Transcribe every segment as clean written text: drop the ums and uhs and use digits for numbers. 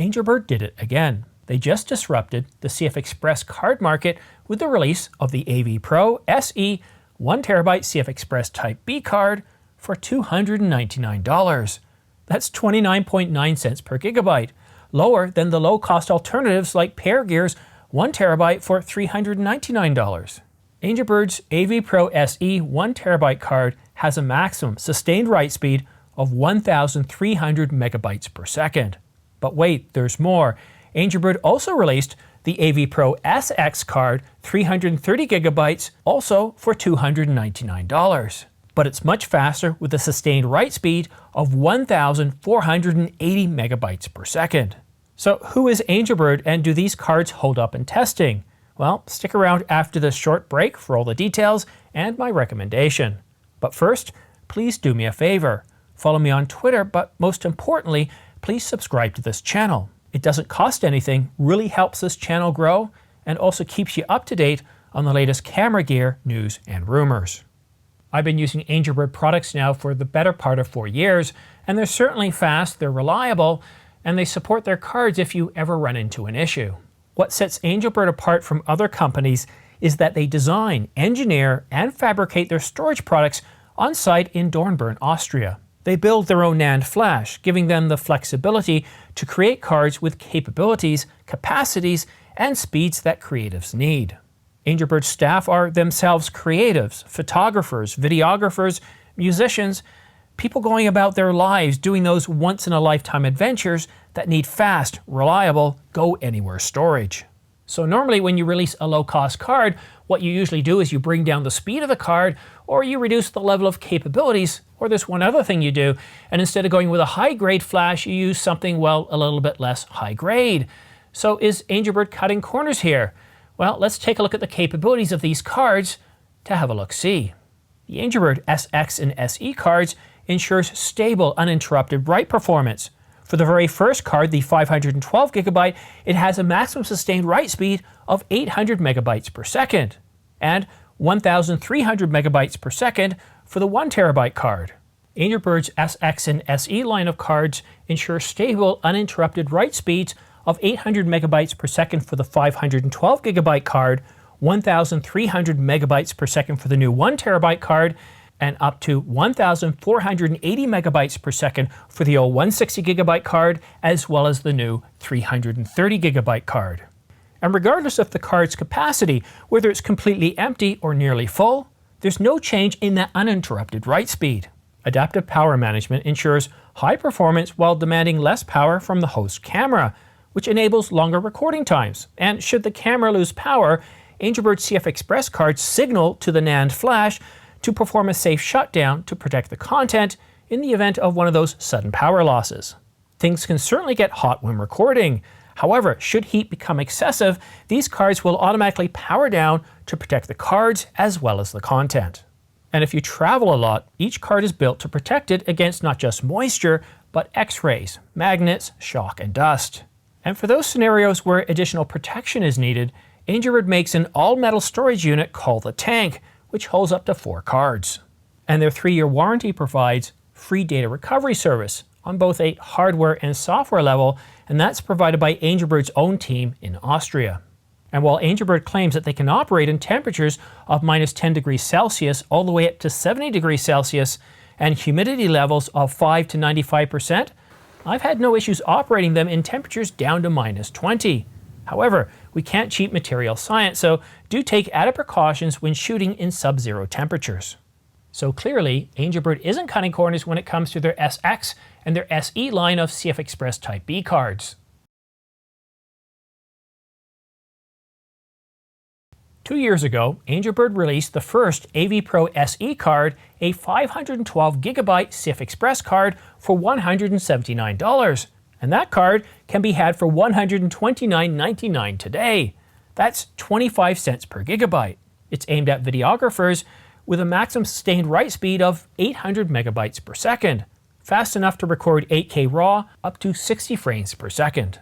Angelbird did it again. They just disrupted the CFexpress card market with the release of the AV Pro SE 1TB CFexpress Type B card for $299. That's 29.9 cents per gigabyte, lower than the low-cost alternatives like PairGear's 1TB for $399. Angelbird's AV Pro SE 1TB card has a maximum sustained write speed of 1,300 megabytes per second. But wait, there's more. Angelbird also released the AV Pro SX card, 330 gigabytes, also for $299. But it's much faster with a sustained write speed of 1,480 megabytes per second. So who is Angelbird, and do these cards hold up in testing? Well, stick around after this short break for all the details and my recommendation. But first, please do me a favor. Follow me on Twitter, but most importantly, please subscribe to this channel. It doesn't cost anything, really helps this channel grow, and also keeps you up to date on the latest camera gear, news, and rumors. I've been using Angelbird products now for the better part of 4 years, and they're certainly fast, they're reliable, and they support their cards if you ever run into an issue. What sets Angelbird apart from other companies is that they design, engineer, and fabricate their storage products on site in Dornbirn, Austria. They build their own NAND flash, giving them the flexibility to create cards with capabilities, capacities, and speeds that creatives need. Angelbird's staff are themselves creatives, photographers, videographers, musicians, people going about their lives doing those once-in-a-lifetime adventures that need fast, reliable, go-anywhere storage. So normally when you release a low-cost card, what you usually do is you bring down the speed of the card, or you reduce the level of capabilities, or there's one other thing you do, and instead of going with a high-grade flash, you use something, well, a little bit less high-grade. So is Angelbird cutting corners here? Well, let's take a look at the capabilities of these cards to have a look-see. The Angelbird SX and SE cards ensures stable, uninterrupted write performance. For the very first card, the 512 gigabyte, it has a maximum sustained write speed of 800 megabytes per second, and 1,300 megabytes per second for the 1TB card. Angelbird's SX and SE line of cards ensure stable, uninterrupted write speeds of 800 megabytes per second for the 512 gigabyte card, 1,300 megabytes per second for the new 1TB card, and up to 1,480 megabytes per second for the old 160 gigabyte card, as well as the new 330 gigabyte card. And regardless of the card's capacity, whether it's completely empty or nearly full, there's no change in that uninterrupted write speed. Adaptive power management ensures high performance while demanding less power from the host camera, which enables longer recording times. And should the camera lose power, Angelbird CFexpress cards signal to the NAND flash to perform a safe shutdown to protect the content in the event of one of those sudden power losses. Things can certainly get hot when recording. However, should heat become excessive, these cards will automatically power down to protect the cards as well as the content. And if you travel a lot, each card is built to protect it against not just moisture, but X-rays, magnets, shock, and dust. And for those scenarios where additional protection is needed, Angelbird makes an all-metal storage unit called the Tank, which holds up to 4 cards. And their 3-year warranty provides free data recovery service on both a hardware and software level, and that's provided by Angelbird's own team in Austria. And while Angelbird claims that they can operate in temperatures of minus 10 degrees Celsius all the way up to 70 degrees Celsius and humidity levels of 5 to 95%, I've had no issues operating them in temperatures down to minus 20. However, we can't cheat material science, so do take added precautions when shooting in sub-zero temperatures. So clearly, Angelbird isn't cutting corners when it comes to their SX and their SE line of CFexpress Type B cards. 2 years ago, Angelbird released the first AV Pro SE card, a 512 gigabyte CFexpress card for $179. And that card can be had for $129.99 today. That's 25 cents per gigabyte. It's aimed at videographers with a maximum sustained write speed of 800 megabytes per second, fast enough to record 8K RAW up to 60 frames per second.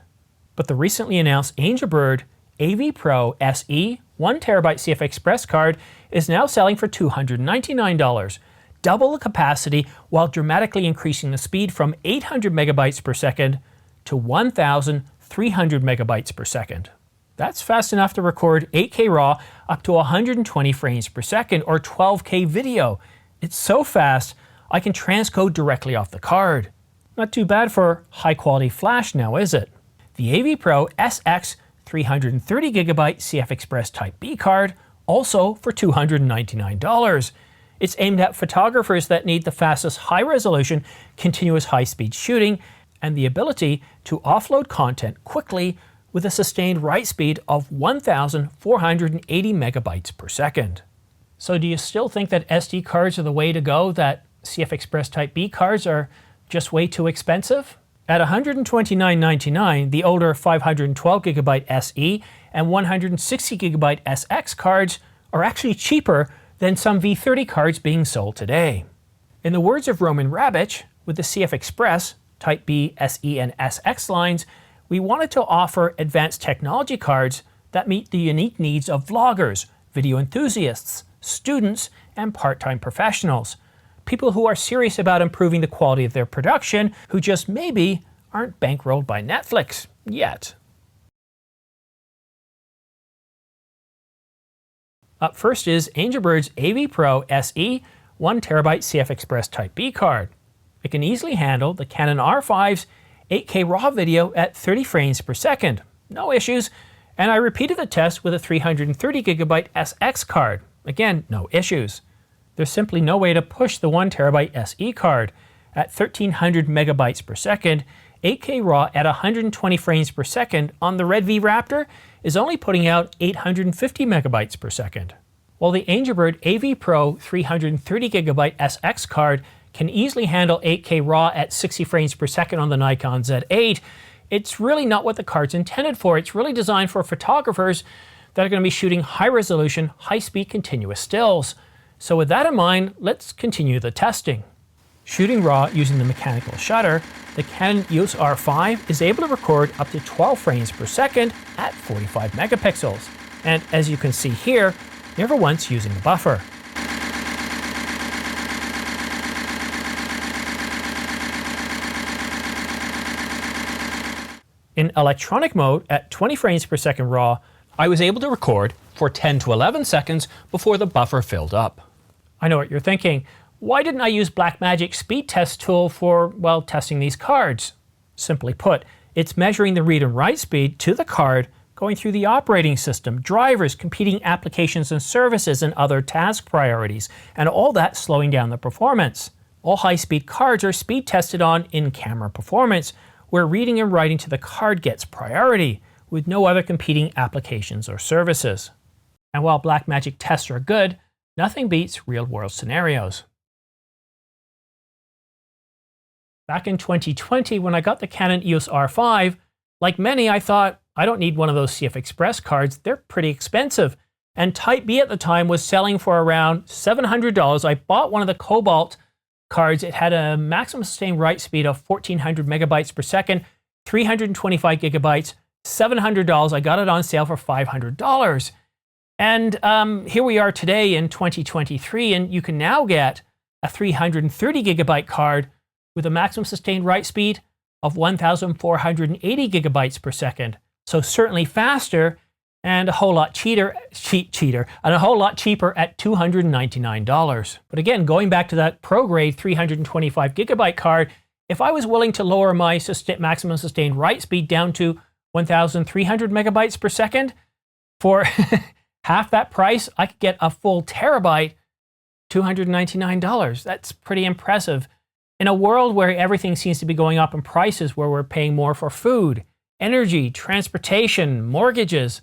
But the recently announced Angelbird AV Pro SE 1TB CFexpress card is now selling for $299, double the capacity while dramatically increasing the speed from 800 megabytes per second to 1,300 megabytes per second. That's fast enough to record 8K RAW up to 120 frames per second or 12K video. It's so fast, I can transcode directly off the card. Not too bad for high quality flash now, is it? The AV Pro SX 330GB CFexpress Type B card, also for $299. It's aimed at photographers that need the fastest high-resolution, continuous high-speed shooting and the ability to offload content quickly with a sustained write speed of 1,480 megabytes per second. So do you still think that SD cards are the way to go, that CFexpress Type B cards are just way too expensive? At $129.99, the older 512GB SE and 160GB SX cards are actually cheaper than some V30 cards being sold today. In the words of Roman Rabich, with the CFexpress, Type B, SE, and SX lines, we wanted to offer advanced technology cards that meet the unique needs of vloggers, video enthusiasts, students, and part-time professionals. People who are serious about improving the quality of their production, who just maybe aren't bankrolled by Netflix yet. Up first is Angelbird's AV Pro SE 1TB CFexpress Type B card. It can easily handle the Canon R5's 8K RAW video at 30 frames per second. No issues. And I repeated the test with a 330GB SX card. Again, no issues. There's simply no way to push the 1TB SE card. At 1300 megabytes per second, 8K RAW at 120 frames per second on the Red V Raptor is only putting out 850 megabytes per second. While the Angelbird AV Pro 330GB SX card can easily handle 8K RAW at 60 frames per second on the Nikon Z8, it's really not what the card's intended for. It's really designed for photographers that are going to be shooting high-resolution, high-speed continuous stills. So with that in mind, let's continue the testing. Shooting RAW using the mechanical shutter, the Canon EOS R5 is able to record up to 12 frames per second at 45 megapixels. And as you can see here, never once using a buffer. In electronic mode at 20 frames per second RAW, I was able to record for 10 to 11 seconds before the buffer filled up. I know what you're thinking. Why didn't I use Blackmagic's speed test tool for, well, testing these cards? Simply put, it's measuring the read and write speed to the card, going through the operating system, drivers, competing applications and services, and other task priorities, and all that slowing down the performance. All high-speed cards are speed tested on in-camera performance, where reading and writing to the card gets priority, with no other competing applications or services. And while Blackmagic tests are good, nothing beats real-world scenarios. Back in 2020, when I got the Canon EOS R5, like many, I thought, I don't need one of those CFexpress cards, they're pretty expensive. And Type B at the time was selling for around $700. I bought one of the Cobalt cards. It had a maximum sustained write speed of 1400 megabytes per second, 325 gigabytes, $700. I got it on sale for $500. And here we are today in 2023, and you can now get a 330 gigabyte card with a maximum sustained write speed of 1,480 gigabytes per second. So certainly faster and a whole lot cheaper at $299. But again, going back to that pro grade 325 gigabyte card, if I was willing to lower my maximum sustained write speed down to 1,300 megabytes per second for half that price, I could get a full terabyte, $299. That's pretty impressive. In a world where everything seems to be going up in prices, where we're paying more for food, energy, transportation, mortgages,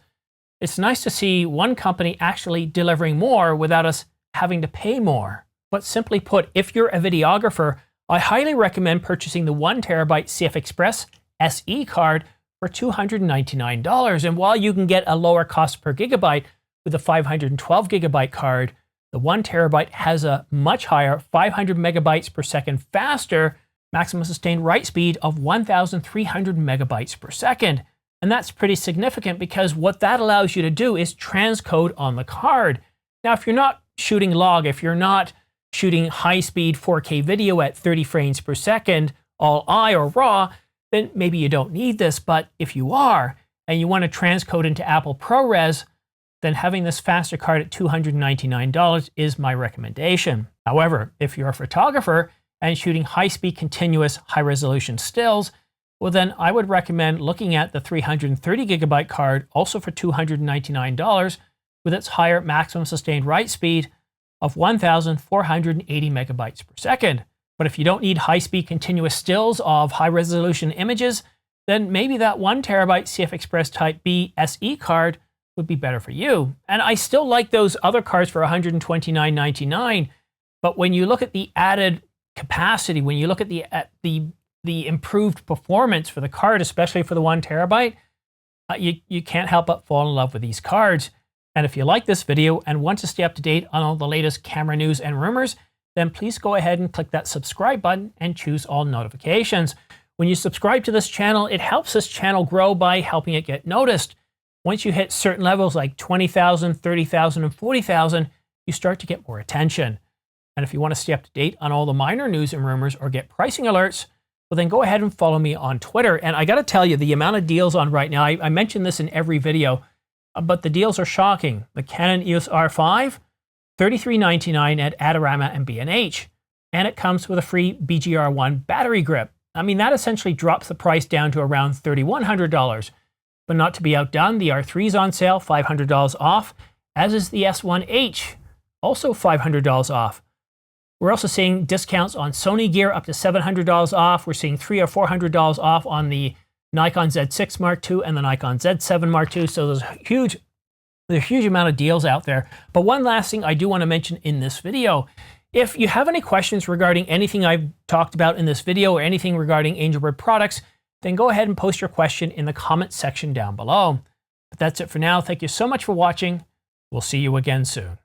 it's nice to see one company actually delivering more without us having to pay more. But simply put, if you're a videographer, I highly recommend purchasing the 1TB CFexpress SE card for $299. And while you can get a lower cost per gigabyte with a 512 gigabyte card, the 1TB has a much higher 500 megabytes per second faster maximum sustained write speed of 1,300 megabytes per second. And that's pretty significant because what that allows you to do is transcode on the card. Now, if you're not shooting log, if you're not shooting high-speed 4K video at 30 frames per second, all I or RAW, then maybe you don't need this. But if you are, and you want to transcode into Apple ProRes, then having this faster card at $299 is my recommendation. However, if you're a photographer and shooting high-speed, continuous, high-resolution stills, well then I would recommend looking at the 330GB card, also for $299, with its higher maximum sustained write speed of 1,480 megabytes per second. But if you don't need high-speed continuous stills of high-resolution images, then maybe that 1TB CFexpress Type B SE card would be better for you. And I still like those other cards for $129.99, but when you look at the added capacity, when you look at the improved performance for the card, especially for the 1TB, you can't help but fall in love with these cards. And if you like this video and want to stay up to date on all the latest camera news and rumors, then please go ahead and click that subscribe button and choose all notifications. When you subscribe to this channel, it helps this channel grow by helping it get noticed. Once you hit certain levels like 20,000, 30,000, and 40,000, you start to get more attention. And if you want to stay up to date on all the minor news and rumors or get pricing alerts, well then go ahead and follow me on Twitter. And I got to tell you, the amount of deals on right now, I mention this in every video, but the deals are shocking. The Canon EOS R5, $33.99 at Adorama and B&H. And it comes with a free BGR1 battery grip. I mean, that essentially drops the price down to around $3,100. But not to be outdone, the R3 is on sale, $500 off, as is the S1H, also $500 off. We're also seeing discounts on Sony gear up to $700 off. We're seeing $300 or $400 off on the Nikon Z6 Mark II and the Nikon Z7 Mark II. So there's a huge amount of deals out there. But one last thing I do want to mention in this video, if you have any questions regarding anything I've talked about in this video or anything regarding Angelbird products, then go ahead and post your question in the comments section down below. But that's it for now. Thank you so much for watching. We'll see you again soon.